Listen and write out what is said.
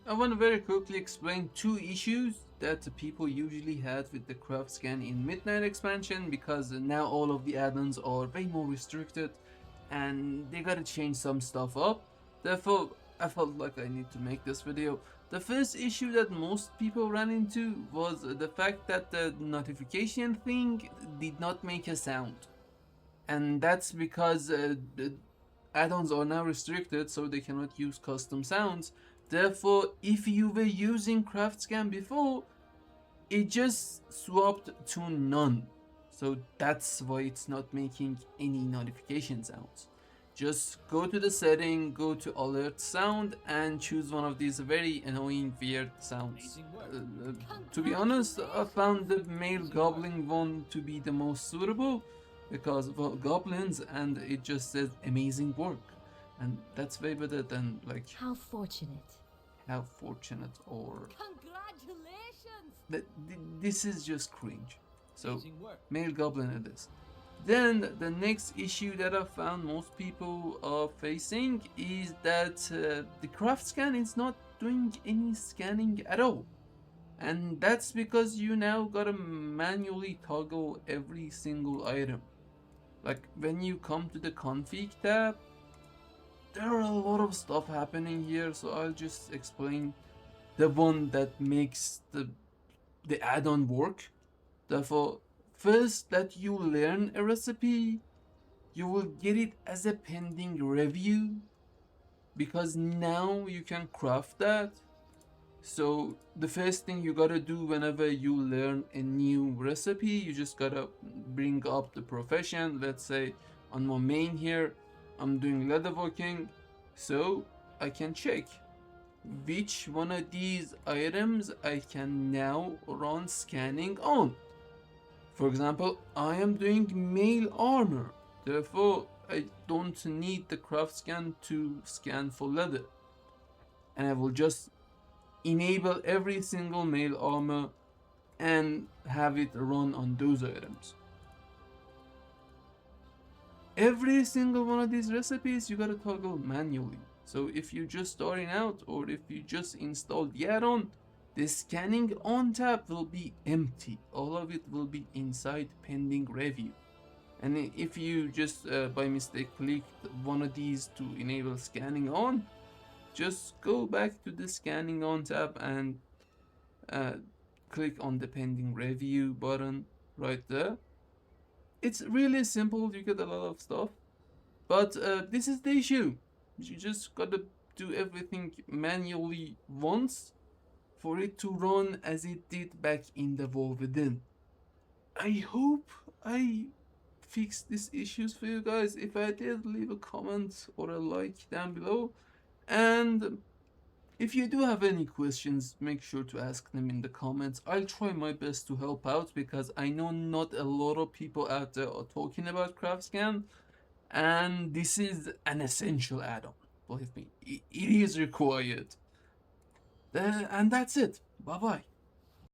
I want to very quickly explain two issues that people usually had with the Craftscan in Midnight expansion, because now all of the add-ons are way more restricted and they gotta change some stuff up. Therefore, I felt like I need to make this video. The first issue that most people ran into was the fact that the notification thing did not make a sound. And that's because the add-ons are now restricted, so they cannot use custom sounds. Therefore, if you were using Craftscan before, it just swapped to none. So that's why it's not making any notification sounds. Just go to the setting, go to alert sound, and choose one of these very annoying weird sounds. To be honest, I found the male goblin one to be the most suitable, because, well, goblins, and it just says amazing work. And that's way better than like How fortunate. how fortunate or Congratulations! this is just cringe. So male goblin it is. Then the next issue that I found most people are facing is that the Craftscan is not doing any scanning at all. And that's because you now gotta manually toggle every single item. Like when you come to the config tab, there are a lot of stuff happening here, so I'll just explain the one that makes the add-on work. Therefore, first that you learn a recipe, you will get it as a pending review, because now you can craft that. So the first thing you gotta do whenever you learn a new recipe, you just gotta bring up the profession. Let's say on my main here, I'm doing leatherworking, so I can check which one of these items I can now run scanning on. For example, I am doing mail armor, therefore I don't need the Craftscan to scan for leather, and I will just enable every single mail armor and have it run on those items. Every single one of these recipes you gotta toggle manually. So if you're just starting out, or if you just installed the add-on, the scanning on tab will be empty. All of it will be inside pending review. And if you just by mistake clicked one of these to enable scanning on, just go back to the scanning on tab and click on the pending review button right there. It's really simple, you get a lot of stuff, but this is the issue. You just gotta do everything manually once for it to run as it did back in the WoW within. I hope I fixed these issues for you guys. If I did, leave a comment or a like down below. And if you do have any questions, make sure to ask them in the comments. I'll try my best to help out, because I know not a lot of people out there are talking about Craftscan, and this is an essential add-on. Believe me, it is required. And that's it. Bye bye.